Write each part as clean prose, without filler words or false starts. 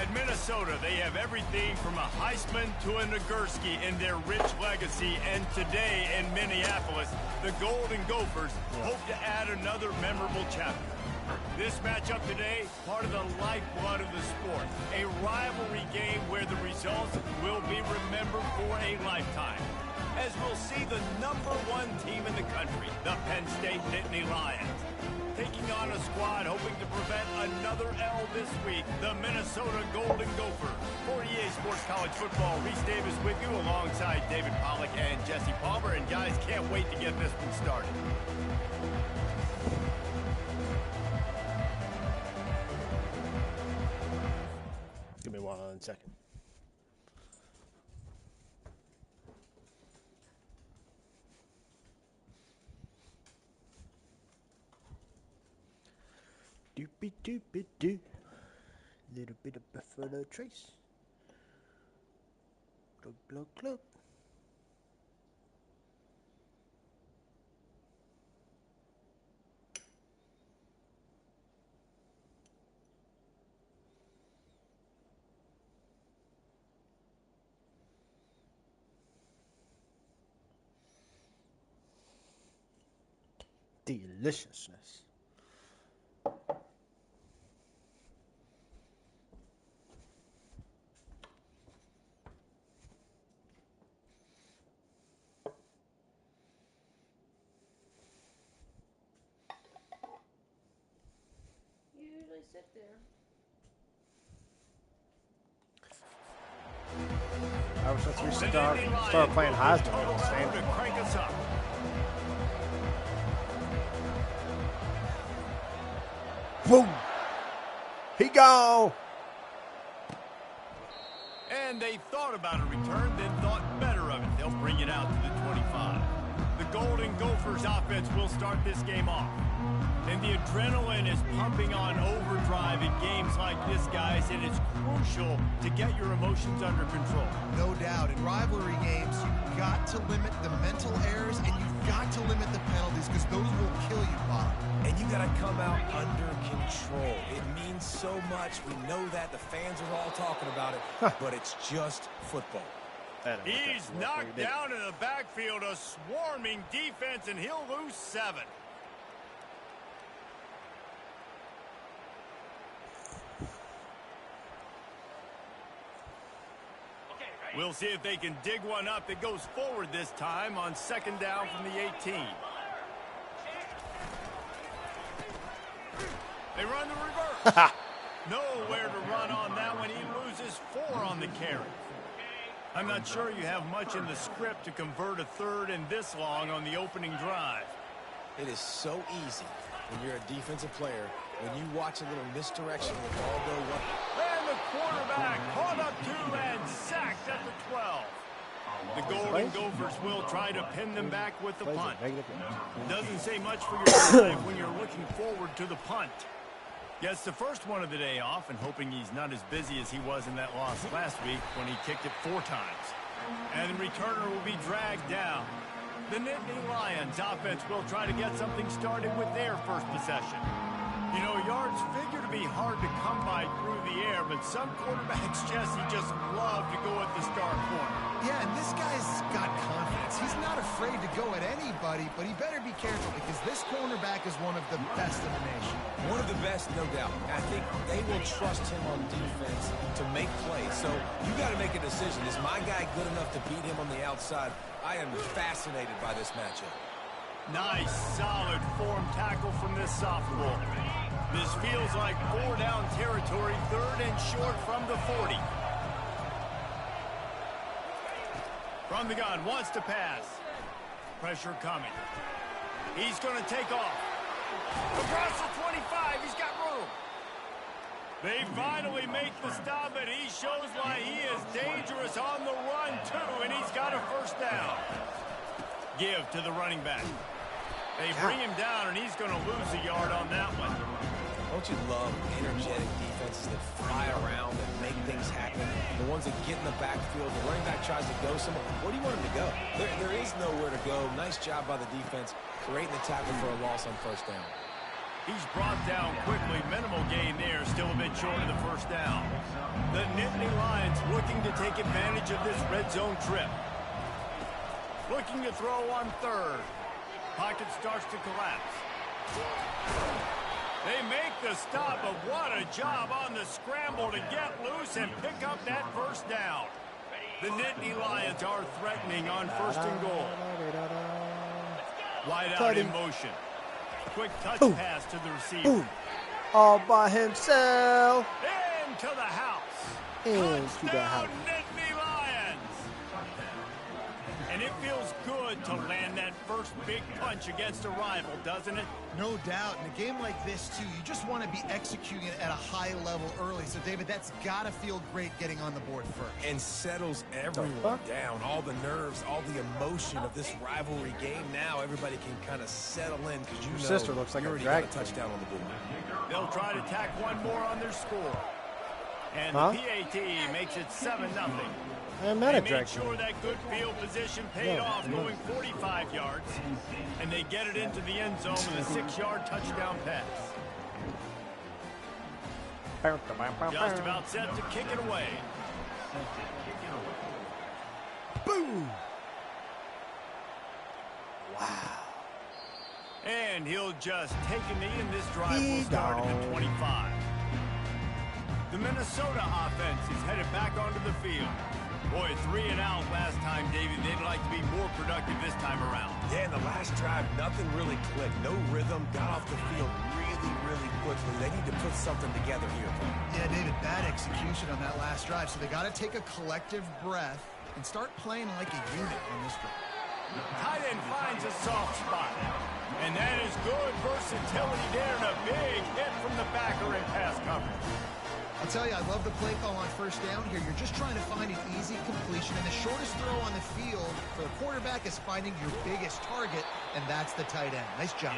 At Minnesota, they have everything from a Heisman to a Nagurski in their rich legacy. And today in Minneapolis, the Golden Gophers hope to add another memorable chapter. This matchup today, part of the lifeblood of the sport. A rivalry game where the results will be remembered for a lifetime. As we'll see the #1 team in the country, the Penn State Nittany Lions, taking on a squad hoping to prevent another L this week, the Minnesota Golden Gophers. For EA Sports College Football, Reese Davis with you alongside David Pollack and Jesse Palmer. And guys, can't wait to get this one started. Give me 1 second. Doopy doopy doo. Little bit of Buffalo Trace. Glug glug glug. Deliciousness. Sit there. Ever since we started playing Heisman, same. To crank us up. Boom! He go! And they thought about a return, then thought better of it. They'll bring it out to the 25. The Golden Gophers offense will start this game off. And the adrenaline is pumping on overdrive in games like this, guys, and it's crucial to get your emotions under control. No doubt. In rivalry games, you've got to limit the mental errors, and you've got to limit the penalties, because those will kill you, Bob. And you got to come out under control. It means so much. We know that. The fans are all talking about it, but it's just football. He's knocked down in the backfield, a swarming defense, and he'll lose 7. We'll see if they can dig one up that goes forward this time on 2nd down from the 18. They run the reverse. Nowhere to run on that one. He loses 4 on the carry. I'm not sure you have much in the script to convert a 3rd and this long on the opening drive. It is so easy when you're a defensive player, when you watch a little misdirection and the ball go one. And the quarterback caught up 2 and sacked at the 12. The Golden Gophers will try to pin them back with the punt. Doesn't say much for your drive when you're looking forward to the punt. Gets the first one of the day off and hoping he's not as busy as he was in that loss last week when he kicked it 4 times. And the returner will be dragged down. The Nittany Lions offense will try to get something started with their first possession. You know, yards figure to be hard to come by through the air, but some quarterbacks, Jesse, just love to go at the star corner. Yeah, and this guy's got confidence. He's not afraid to go at anybody, but he better be careful because this cornerback is one of the best in the nation. One of the best, no doubt. I think they will trust him on defense to make plays. So you got to make a decision. Is my guy good enough to beat him on the outside? I am fascinated by this matchup. Nice, solid form tackle from this sophomore. This feels like 4-down territory, 3rd and short from the 40. From the gun, wants to pass. Pressure coming. He's going to take off. Across the 25, he's got room. They finally make the stop, and he shows why he is dangerous on the run, too, and he's got a 1st down. Give to the running back. They bring him down, and he's going to lose a yard on that one. Don't you love energetic defenses that fly around and make things happen? The ones that get in the backfield, the running back tries to go somewhere. Where do you want him to go? There is nowhere to go. Nice job by the defense, creating the tackle for a loss on 1st down. He's brought down quickly. Minimal gain there. Still a bit short of the first down. The Nittany Lions looking to take advantage of this red zone trip. Looking to throw on third. Pocket starts to collapse. They make the stop, but what a job on the scramble to get loose and pick up that first down. The Nittany Lions are threatening on first and goal. Wide out in motion. Quick touch pass to the receiver. All by himself. Into the house. Into the house. Nittany Lions. And it feels good to land that first big punch against a rival, doesn't it? No doubt. In a game like this, too, you just want to be executing it at a high level early. So, David, that's got to feel great getting on the board first. And settles everyone down. All the nerves, all the emotion of this rivalry game. Now everybody can kind of settle in because you know sister looks like you a already dragon. got a touchdown on the board. They'll try to tack one more on their score. And the PAT makes it 7-0. I met they a made dragon. sure that good field position paid off, going 45 yards. And they get it into the end zone with a 6-yard touchdown pass. Just about set to kick it away. Boom! Wow. And he'll just take a knee, and this drive will start at the 25. The Minnesota offense is headed back onto the field. Boy, 3 and out last time, David. They'd like to be more productive this time around. Yeah, in the last drive, nothing really clicked. No rhythm. Got off the field really quickly. They need to put something together here. Yeah, David, bad execution on that last drive. So they got to take a collective breath and start playing like a unit on this drive. Tight end finds a soft spot. And that is good versatility there, and a big hit from the backer in pass coverage. I'll tell you, I love the play call on first down here. You're just trying to find an easy completion, and the shortest throw on the field for the quarterback is finding your biggest target, and that's the tight end. Nice job.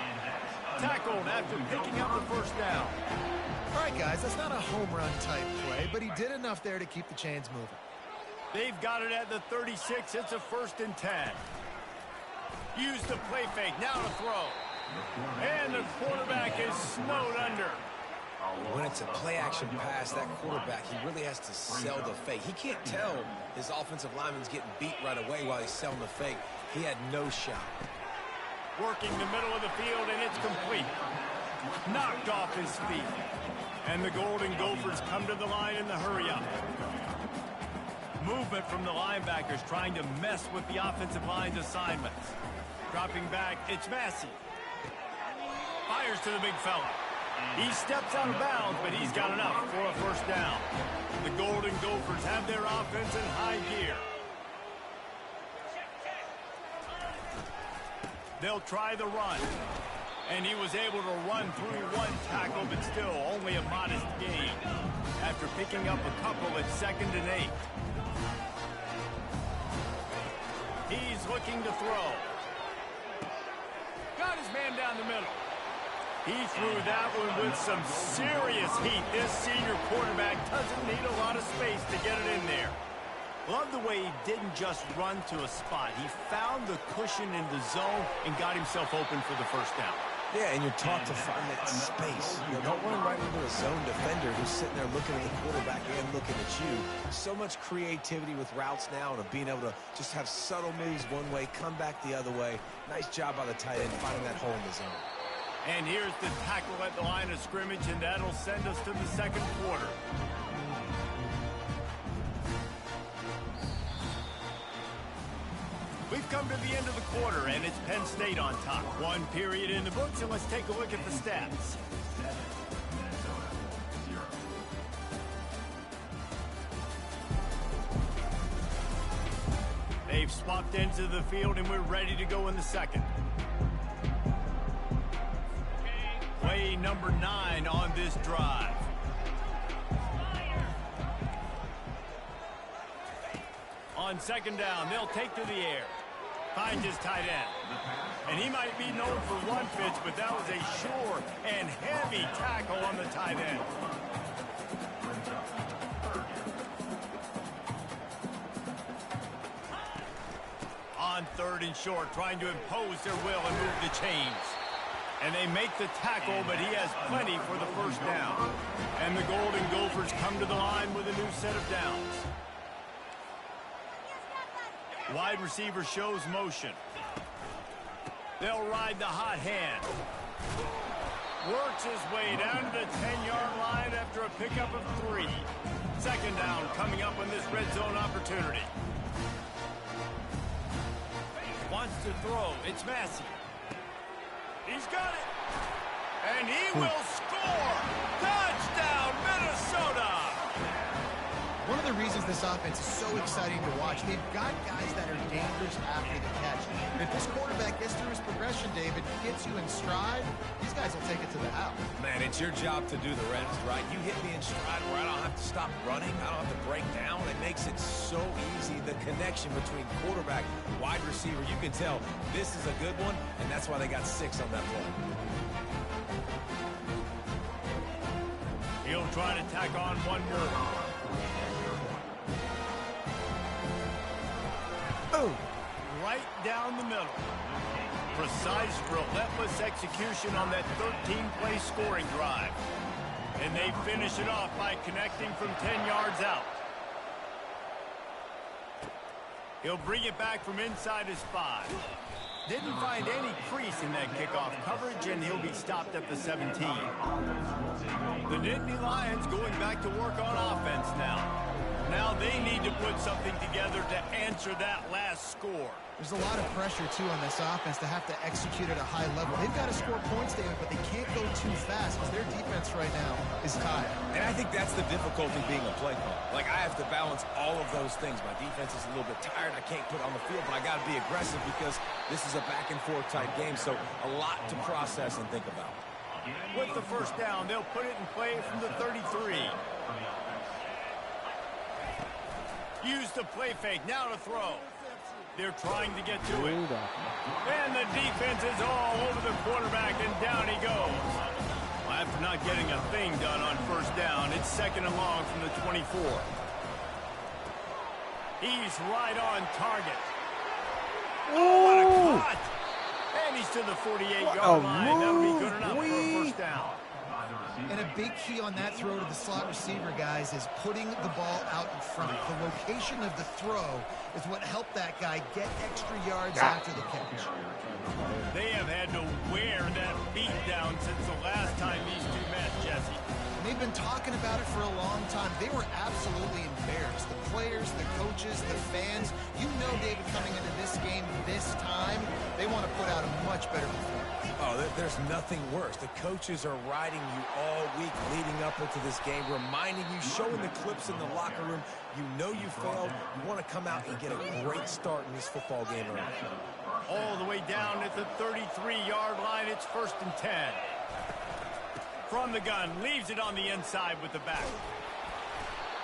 Tackled after picking up the first down. All right, guys, that's not a home run type play, but he did enough there to keep the chains moving. They've got it at the 36. It's a 1st and 10. Use the play fake. Now to throw. And the quarterback is snowed under. When it's a play-action pass, that quarterback, he really has to sell the fake. He can't tell his offensive lineman's getting beat right away while he's selling the fake. He had no shot. Working the middle of the field, and it's complete. Knocked off his feet. And the Golden Gophers come to the line in the hurry-up. Movement from the linebackers trying to mess with the offensive line's assignments. Dropping back, it's Massey. Fires to the big fella. He steps out of bounds, but he's got enough for a first down. The Golden Gophers have their offense in high gear. They'll try the run. And he was able to run through one tackle, but still only a modest gain. After picking up a couple at 2nd and 8. He's looking to throw. Got his man down the middle. He threw that one with some serious heat. This senior quarterback doesn't need a lot of space to get it in there. Love the way he didn't just run to a spot. He found the cushion in the zone and got himself open for the first down. Yeah, and you're taught to find that space. You know, don't run right into a zone defender who's sitting there looking at the quarterback and looking at you. So much creativity with routes now and of being able to just have subtle moves one way, come back the other way. Nice job by the tight end finding that hole in the zone. And here's the tackle at the line of scrimmage, and that'll send us to the 2nd quarter. We've come to the end of the quarter, and it's Penn State on top. One period in the books, and let's take a look at the stats. They've swapped into the field, and we're ready to go in the second. Play number 9 on this drive. On 2nd down, they'll take to the air. Finds his tight end. And he might be known for one pitch, but that was a sure and heavy tackle on the tight end. On 3rd and short, trying to impose their will and move the chains. And they make the tackle, but he has plenty for the first down. And the Golden Gophers come to the line with a new set of downs. Wide receiver shows motion. They'll ride the hot hand. Works his way down to the 10-yard line after a pickup of 3. Second down coming up on this red zone opportunity. Wants to throw. It's Massey. He's got it. And he will score. Touchdown, Minnesota. One of the reasons this offense is so exciting to watch, they've got guys that are dangerous after the catch. And if this quarterback gets through his progression, David, gets you in stride, these guys will take it to the house. Man, it's your job to do the rest, right? You hit me in stride where I don't have to stop running. I don't have to break down. It makes it so easy. The connection between quarterback, wide receiver, you can tell this is a good one, and that's why they got 6 on that play. He'll try to tack on one more. Boom. Right down the middle. Precise, relentless execution on that 13-play scoring drive. And they finish it off by connecting from 10 yards out. He'll bring it back from inside his 5. Didn't find any crease in that kickoff coverage, and he'll be stopped at the 17. The Nittany Lions going back to work on offense now. Now they need to put something together to answer that last score. There's a lot of pressure, too, on this offense to have to execute at a high level. They've got to score points, David, but they can't go too fast because their defense right now is tired. And I think that's the difficulty being a play caller. Like, I have to balance all of those things. My defense is a little bit tired. I can't put on the field, but I got to be aggressive because this is a back-and-forth type game, so a lot to process and think about. With the first down, they'll put it in play from the 33. Use the play fake. Now to throw. They're trying to get to it. And the defense is all over the quarterback, and down he goes. After not getting a thing done on first down, it's second and long from the 24. He's right on target. Oh, what a cut! And he's to the 48-yard line. That'll be good enough for a first down. And a big key on that throw to the slot receiver, guys, is putting the ball out in front. The location of the throw is what helped that guy get extra yards after the catch. They have had to wear that beat down since the last time these two met, Jesse. And they've been talking about it for a long time. They were absolutely embarrassed. The players, the coaches, the fans. You know, David, coming into this game this time, they want to put out a much better performance. Oh, there's nothing worse. The coaches are riding you all week leading up into this game, reminding you, showing the clips in the locker room. You know you failed. You want to come out and get a great start in this football game early. All the way down at the 33-yard line, it's first and 10. From the gun, leaves it on the inside with the back.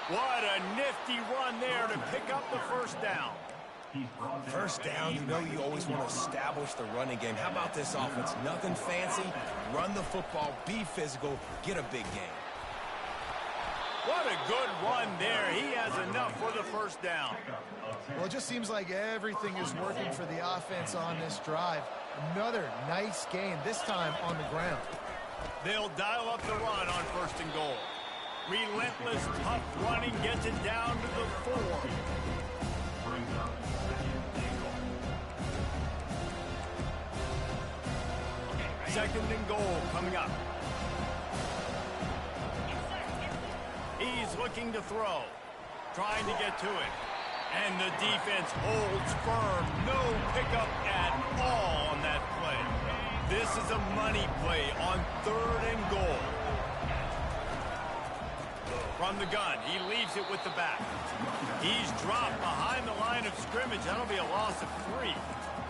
What a nifty run there to pick up the first down. First down, you know you always want to establish the running game. How about this offense? Nothing fancy. Run the football, be physical, get a big game. What a good run there. He has enough for the first down. Well, it just seems like everything is working for the offense on this drive. Another nice game, this time on the ground. They'll dial up the run on first and goal. Relentless, tough running gets it down to the 4. Second and goal coming up. He's looking to throw. Trying to get to it. And the defense holds firm. No pickup at all on that play. This is a money play on third and goal. From the gun, he leaves it with the back. He's dropped behind the line of scrimmage. That'll be a loss of 3.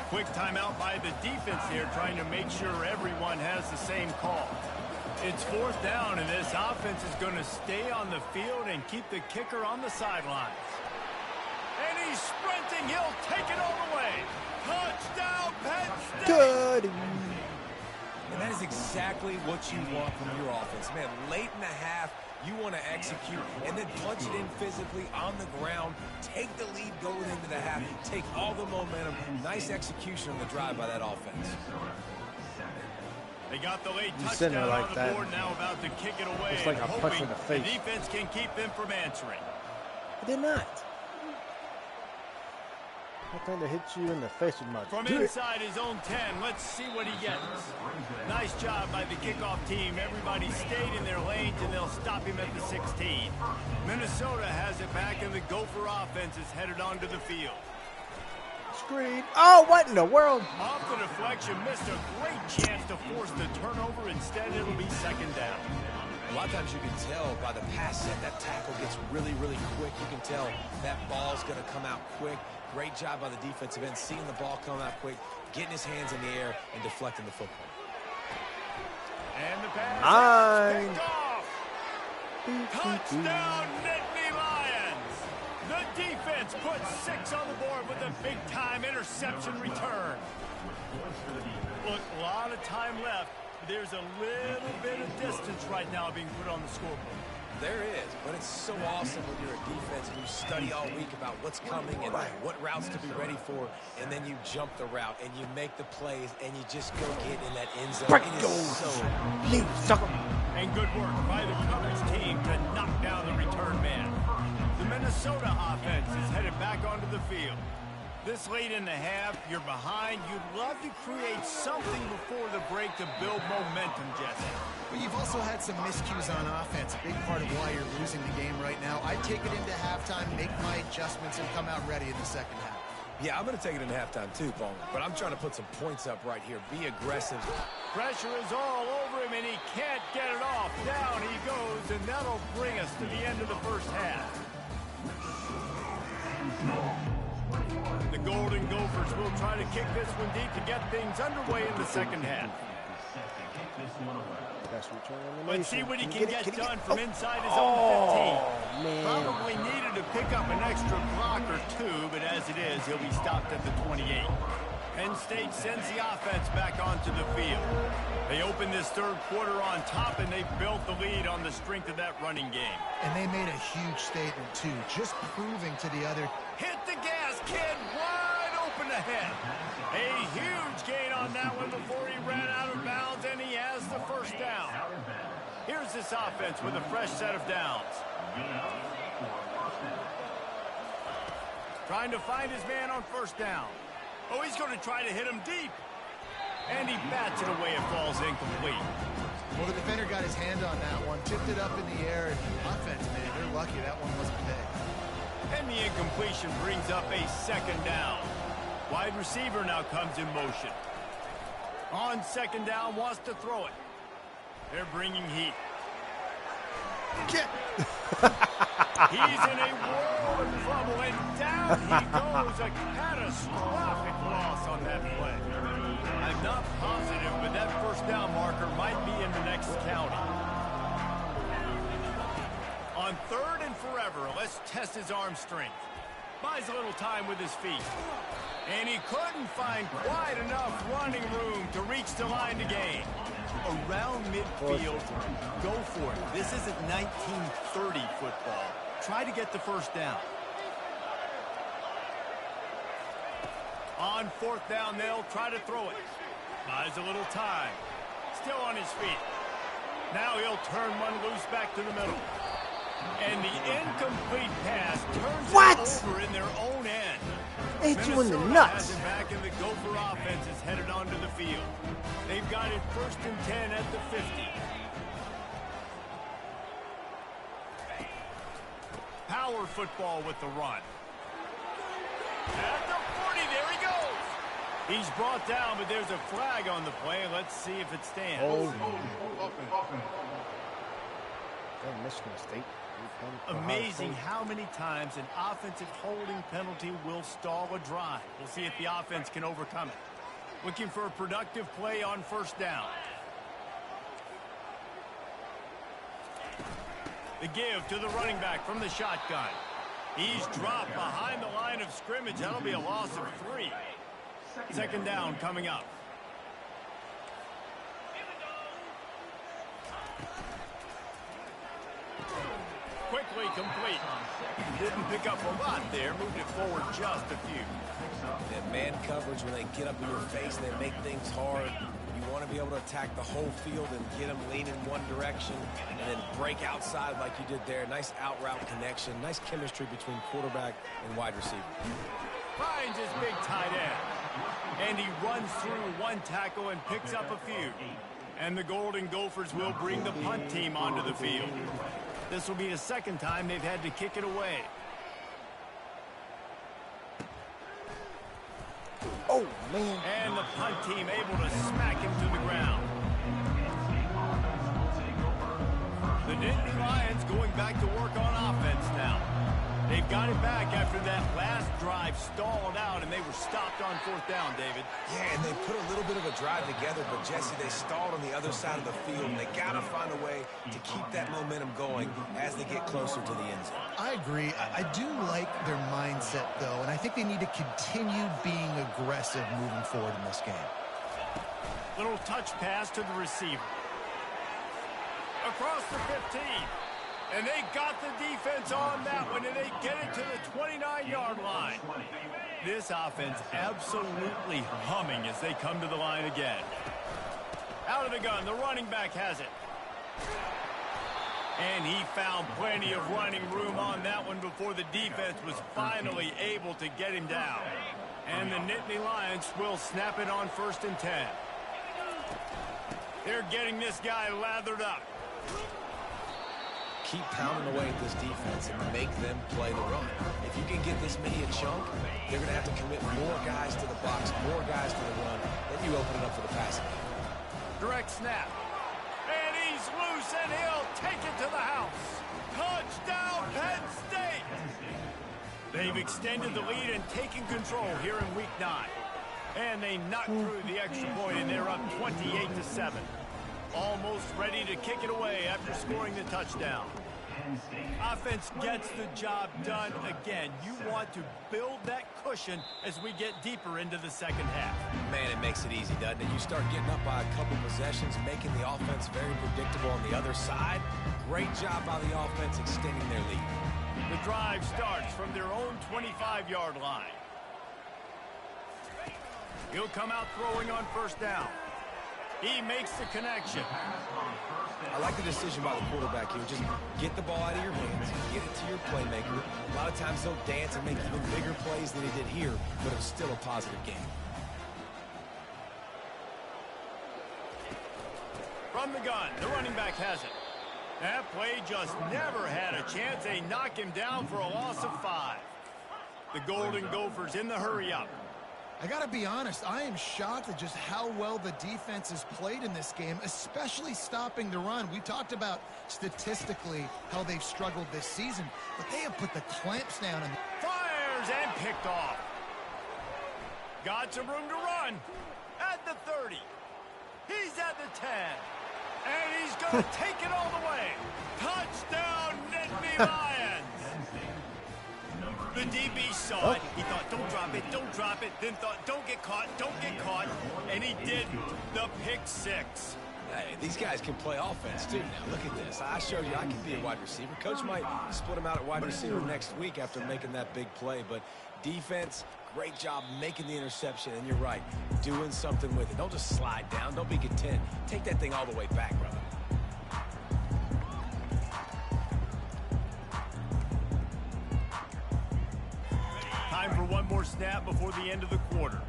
Quick timeout by the defense here, trying to make sure everyone has the same call. It's fourth down, and this offense is going to stay on the field and keep the kicker on the sidelines. And he's sprinting. He'll take it all the way. Touchdown, Penn State! Good. And that is exactly what you want from your offense. Man, late in the half, you want to execute and then punch it in physically on the ground. Take the lead going into the half. Take all the momentum. Nice execution on the drive by that offense. They got the late You sitting there touchdown like on the that. board, now about to kick it away. It's like a punch hoping in the face. The defense can keep them from answering. They're not. I think they hit you in the face with my From dick. inside his own 10, let's see what he gets. Nice job by the kickoff team. Everybody stayed in their lanes, and they'll stop him at the 16. Minnesota has it back, and the Gopher offense is headed onto the field. Screen. Oh, what in the world? Off the deflection, missed a great chance to force the turnover. Instead, it'll be second down. A lot of times you can tell by the pass set, that tackle gets really, really quick. You can tell that ball's going to come out quick. Great job by the defensive end, seeing the ball come out quick, getting his hands in the air, and deflecting the football. And the pass Nine. is picked off. Touchdown, Nittany Lions. The defense puts 6 on the board with a big-time interception return. Look, a lot of time left. There's a little bit of distance right now being put on the scoreboard. There is, but it's so awesome when you're a defense and you study all week about what's coming and what routes to be ready for, and then you jump the route and you make the plays and you just go get in that end zone. Break It is so Leave, sucker. And good work by the coverage team to knock down the return man. The Minnesota offense is headed back onto the field. This late in the half, you're behind. You'd love to create something before the break to build momentum, Jesse. But you've also had some miscues on offense, a big part of why you're losing the game right now. I'd take it into halftime, make my adjustments, and come out ready in the second half. Yeah, I'm going to take it into halftime too, Paul. But I'm trying to put some points up right here. Be aggressive. Pressure is all over him, and he can't get it off. Down he goes, and that'll bring us to the end of the first half. The Golden Gophers will try to kick this one deep to get things underway in the second half. Let's see what he can get done from inside his own 15. Man. Probably needed to pick up an extra block or two, but as it is, he'll be stopped at the 28. Penn State sends the offense back onto the field. They open this third quarter on top, and they've built the lead on the strength of that running game. And they made a huge statement, too, just proving to the other. Hit the gas, kid, wide open ahead. A huge gain on that one before he ran out of bounds, and he has the first down. Here's this offense with a fresh set of downs. Trying to find his man on first down. Oh, he's going to try to hit him deep. And he bats it away. It falls incomplete. Well, the defender got his hand on that one, tipped it up in the air, and offense, man, they're lucky that one wasn't big. And the incompletion brings up a second down. Wide receiver now comes in motion. On second down, wants to throw it. They're bringing heat. He's in a world of trouble, and down he goes. A catastrophic loss on that play. I'm not positive, but that first down marker might be in the next county. On third and forever, let's test his arm strength. Buys a little time with his feet. And he couldn't find quite enough running room to reach the line to gain. Around midfield, go for it. This isn't 1930 football. Try to get the first down. On fourth down, they'll try to throw it. Buys a little time. Still on his feet. Now he'll turn one loose back to the middle. And the incomplete pass turns it over in their own end. Hit you in the Minnesota nuts. has it back, and the Gopher offense is headed onto the field. They've got it first and 10 at the 50. Power football with the run. At the 40, there he goes. He's brought down, but there's a flag on the play. Let's see if it stands. Michigan State. Amazing how many times an offensive holding penalty will stall a drive. We'll see if the offense can overcome it. Looking for a productive play on first down. The give to the running back from the shotgun. He's dropped behind the line of scrimmage. That'll be a loss of 3. Second down coming up. Quick quickly complete. Didn't pick up a lot there, moved it forward just a few. That man coverage, when they get up in your face, they make things hard. You want to be able to attack the whole field and get them leaning one direction and then break outside like you did there. Nice out route connection, nice chemistry between quarterback and wide receiver. Finds his big tight end. And he runs through one tackle and picks up a few. And the Golden Gophers will bring the punt team onto the field. This will be the second time they've had to kick it away. Oh, man. And the punt team able to smack him to the ground. The Nittany Lions going back to work on offense now. They've got it back after that last drive stalled out, and they were stopped on fourth down, David. Yeah, and they put a little bit of a drive together, but, Jesse, they stalled on the other side of the field, and they got to find a way to keep that momentum going as they get closer to the end zone. I agree. I do like their mindset, though, and I think they need to continue being aggressive moving forward in this game. Little touch pass to the receiver. Across the 15. And they got the defense on that one, and they get it to the 29-yard line. This offense absolutely humming as they come to the line again. Out of the gun, the running back has it. And he found plenty of running room on that one before the defense was finally able to get him down. And the Nittany Lions will snap it on 1st and 10. They're getting this guy lathered up. Keep pounding away at this defense and make them play the run. If you can get this many a chunk, they're going to have to commit more guys to the box, more guys to the run. Then you open it up for the passing game. Direct snap. And he's loose, and he'll take it to the house. Touchdown, Penn State! They've extended the lead and taken control here in Week 9. And they knocked through the extra point, and they're up 28-7. Almost ready to kick it away after scoring the touchdown. Offense gets the job done again. You want to build that cushion as we get deeper into the second half. Man, it makes it easy, doesn't it? You start getting up by a couple possessions, making the offense very predictable on the other side. Great job by the offense extending their lead. The drive starts from their own 25-yard line. He'll come out throwing on 1st down. He makes the connection. I like the decision by the quarterback here. Just get the ball out of your hands, get it to your playmaker. A lot of times they'll dance and make even bigger plays than he did here, but it's still a positive game. From the gun, the running back has it. That play just never had a chance. They knock him down for a loss of 5. The Golden Gophers in the hurry-up. I got to be honest, I am shocked at just how well the defense has played in this game, especially stopping the run. We talked about statistically how they've struggled this season, but they have put the clamps down. And fires and picked off. Got some room to run at the 30. He's at the 10. And he's going to take it all the way. Touchdown, Nittany Lions. The DB saw it. He thought, don't drop it. Then thought, don't get caught. And he didn't. The pick 6. Hey, these guys can play offense, too. Now, look at this. I showed you I can be a wide receiver. Coach might split him out at wide receiver next week after making that big play. But defense, great job making the interception. And you're right, doing something with it. Don't just slide down. Don't be content. Take that thing all the way back, brother. Time for one more snap before the end of the quarter.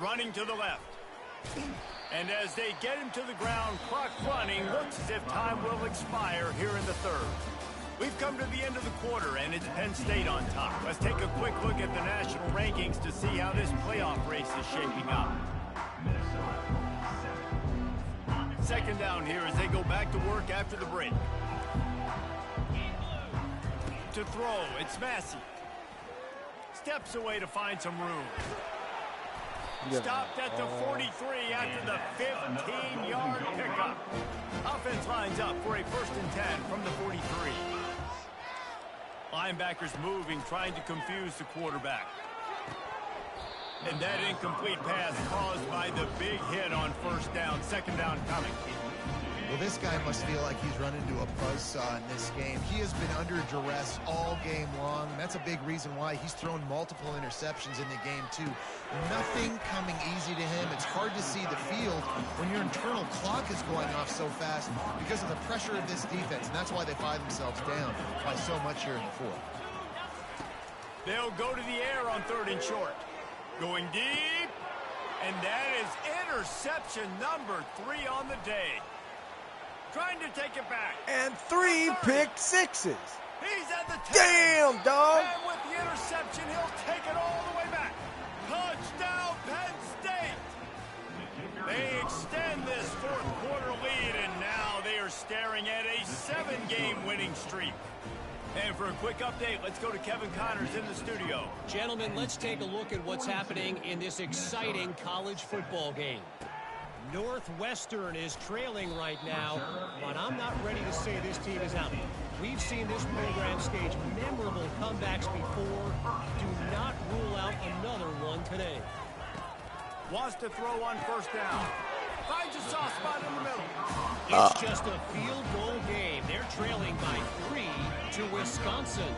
Running to the left. And as they get him to the ground, clock running, looks as if time will expire here in the 3rd. We've come to the end of the quarter, and it's Penn State on top. Let's take a quick look at the national rankings to see how this playoff race is shaping up. Second down here as they go back to work after the break. To throw, it's Massey. Steps away to find some room. Stopped at the 43 after the 15-yard pickup. Offense lines up for a 1st and 10 from the 43. Linebackers moving, trying to confuse the quarterback. And that incomplete pass caused by the big hit on first down, second down coming. Well, this guy must feel like he's run into a buzzsaw in this game. He has been under duress all game long, and that's a big reason why he's thrown multiple interceptions in the game, too. Nothing coming easy to him. It's hard to see the field when your internal clock is going off so fast because of the pressure of this defense, and that's why they find themselves down by so much here in the fourth. They'll go to the air on 3rd and short. Going deep, and that is interception number 3 on the day. Trying to take it back. And 3 pick sixes. He's at the 10. Damn, dog. And with the interception, he'll take it all the way back. Touchdown, Penn State. They extend this fourth quarter lead, and now they are staring at a 7-game winning streak. And for a quick update, let's go to Kevin Connors in the studio. Gentlemen, let's take a look at what's happening in this exciting college football game. Northwestern is trailing right now, but I'm not ready to say this team is out. We've seen this program stage memorable comebacks before. Do not rule out another one today. Wants to throw on first down. Finds a soft spot in the middle. It's just a field goal game. They're trailing by 3 to Wisconsin.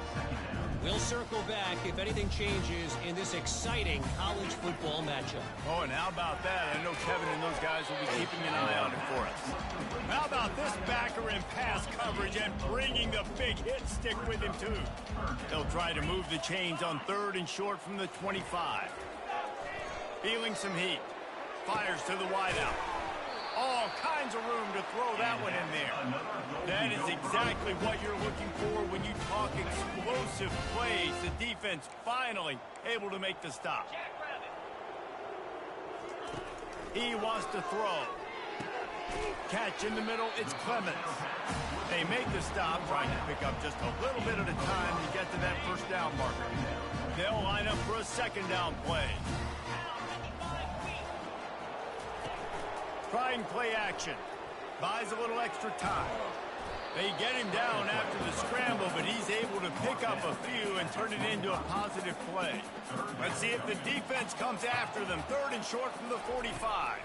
We'll circle back if anything changes in this exciting college football matchup. Oh, and how about that? I know Kevin and those guys will be keeping an eye on it for us. How about this backer in pass coverage and bringing the big hit stick with him, too? They'll try to move the chains on 3rd and short from the 25. Feeling some heat. Fires to the wideout. All kinds of room to throw that one in there. That is exactly what you're looking for when you talk explosive plays. The defense finally able to make the stop. He wants to throw. Catch in the middle, it's Clements. They make the stop, trying to pick up just a little bit at a time to get to that first down marker. They'll line up for a second down play. Trying play action. Buys a little extra time. They get him down after the scramble, but he's able to pick up a few and turn it into a positive play. Let's see if the defense comes after them. 3rd and short from the 45.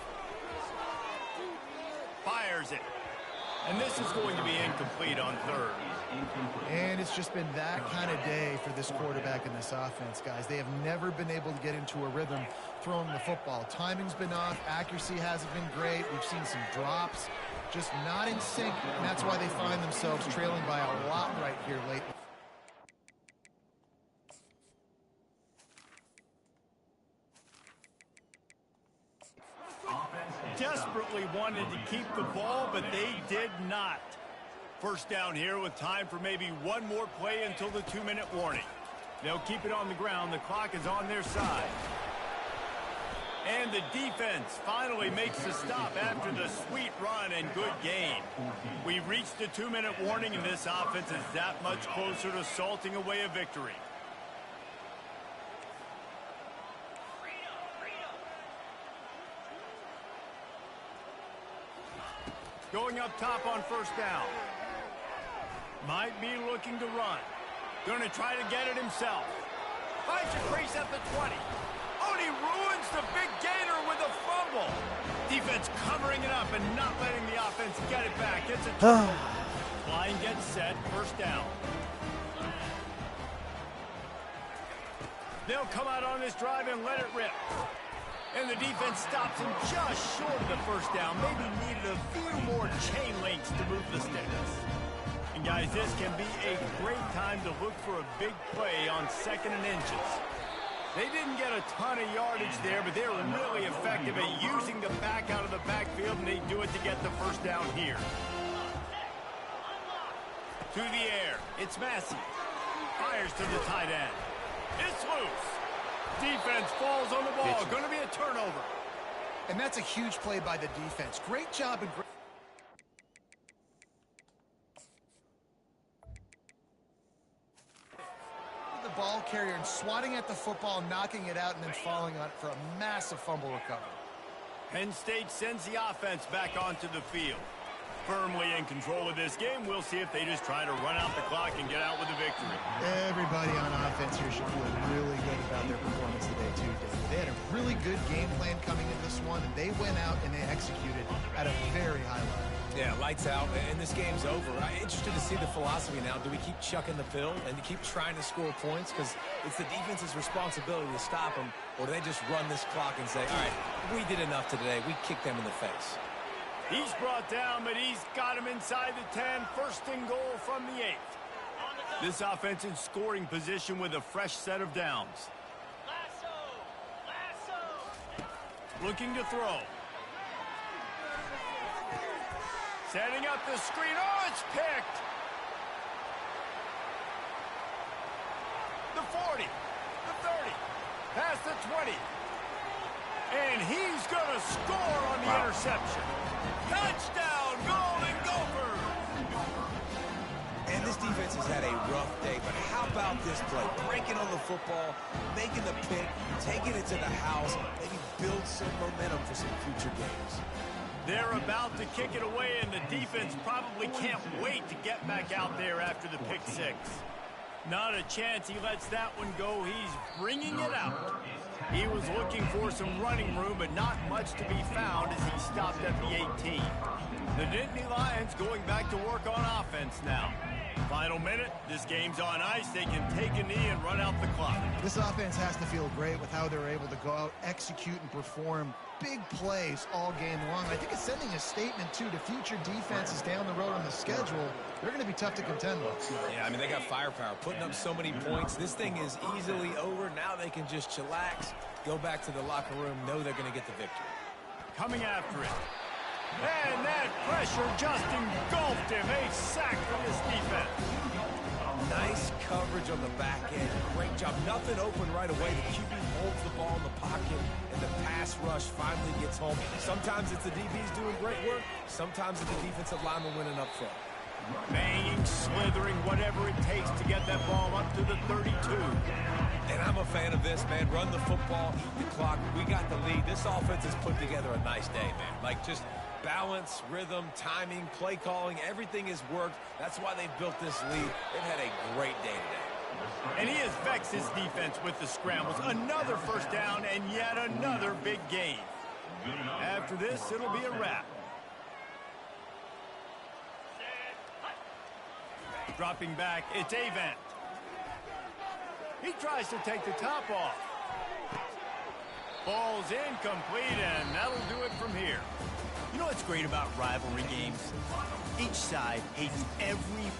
Fires it. And this is going to be incomplete on 3rd. And it's just been that kind of day for this quarterback and this offense, guys. They have never been able to get into a rhythm throwing the football. Timing's been off. Accuracy hasn't been great. We've seen some drops. Just not in sync, and that's why they find themselves trailing by a lot right here late. Desperately wanted to keep the ball, but they did not. First down here with time for maybe one more play until the 2-minute warning. They'll keep it on the ground. The clock is on their side. And the defense finally makes the stop after the sweet run and good gain. We've reached the 2-minute warning, and this offense is that much closer to salting away a victory. Going up top on first down. Might be looking to run. Going to try to get it himself. Finds a crease at the 20. Oh, and he ruins the big gainer with a fumble. Defense covering it up and not letting the offense get it back. It's a turnover. Line gets set. First down. They'll come out on this drive and let it rip. And the defense stops him just short of the first down. Maybe needed a few more chain links to move the sticks. And guys, this can be a great time to look for a big play on 2nd and inches. They didn't get a ton of yardage there, but they were really effective at using the back out of the backfield, and they do it to get the first down here. To the air. It's Massey. Fires to the tight end. It's loose. Defense falls on the ball. Going to be a turnover. And that's a huge play by the defense. Great job and great. The ball carrier and swatting at the football, knocking it out, and then falling on it for a massive fumble recovery. Penn State sends the offense back onto the field. Firmly in control of this game. We'll see if they just try to run out the clock and get out with a victory. Everybody on offense here should feel really good about their performance today, too, David. They had a good game plan coming in this one, and they went out and they executed at a very high level. Yeah, lights out, and this game's over. I'm interested to see the philosophy now. Do we keep chucking the pill and keep trying to score points? Because it's the defense's responsibility to stop them, or do they just run this clock and say, all right, we did enough today. We kicked them in the face. He's brought down, but he's got him inside the 10. First and goal from the 8. This offense in scoring position with a fresh set of downs. Looking to throw. Setting up the screen. Oh, it's picked. The 40. The 30. Past the 20. And he's going to score on the interception. Touchdown, Golden Gophers. And this defense has had a rough day, but how about this play? Breaking on the football, making the pick, taking it to the house, maybe build some momentum for some future games. They're about to kick it away, and the defense probably can't wait to get back out there after the pick 6. Not a chance he lets that one go. He's bringing it out. He was looking for some running room, but not much to be found as he stopped at the 18. The Nittany Lions going back to work on offense now. Final minute, this game's on ice. They can take a knee and run out the clock. This offense has to feel great with how they're able to go out, execute, and perform big plays all game long. I think it's sending a statement, too, to future defenses down the road on the schedule. They're going to be tough to contend with. Yeah, I mean, they got firepower, putting up so many points. This thing is easily over. Now they can just chillax, go back to the locker room, know they're going to get the victory. Coming after it. And that pressure just engulfed him. A sack from this defense. Nice coverage on the back end. Great job. Nothing open right away. The QB holds the ball in the pocket, and the pass rush finally gets home. Sometimes it's the DBs doing great work. Sometimes it's the defensive lineman winning up front. Banging, slithering, whatever it takes to get that ball up to the 32. And I'm a fan of this, man. Run the football, eat the clock. We got the lead. This offense has put together a nice day, man. Like, just balance, rhythm, timing, play calling, everything has worked. That's why they've built this lead. They've had a great day today. And he has vexed his defense with the scrambles. Another first down and yet another big gain. After this, it'll be a wrap. Dropping back, it's Avant. He tries to take the top off. Ball's incomplete, and that'll do it from here. You know what's great about rivalry games? Each side hates every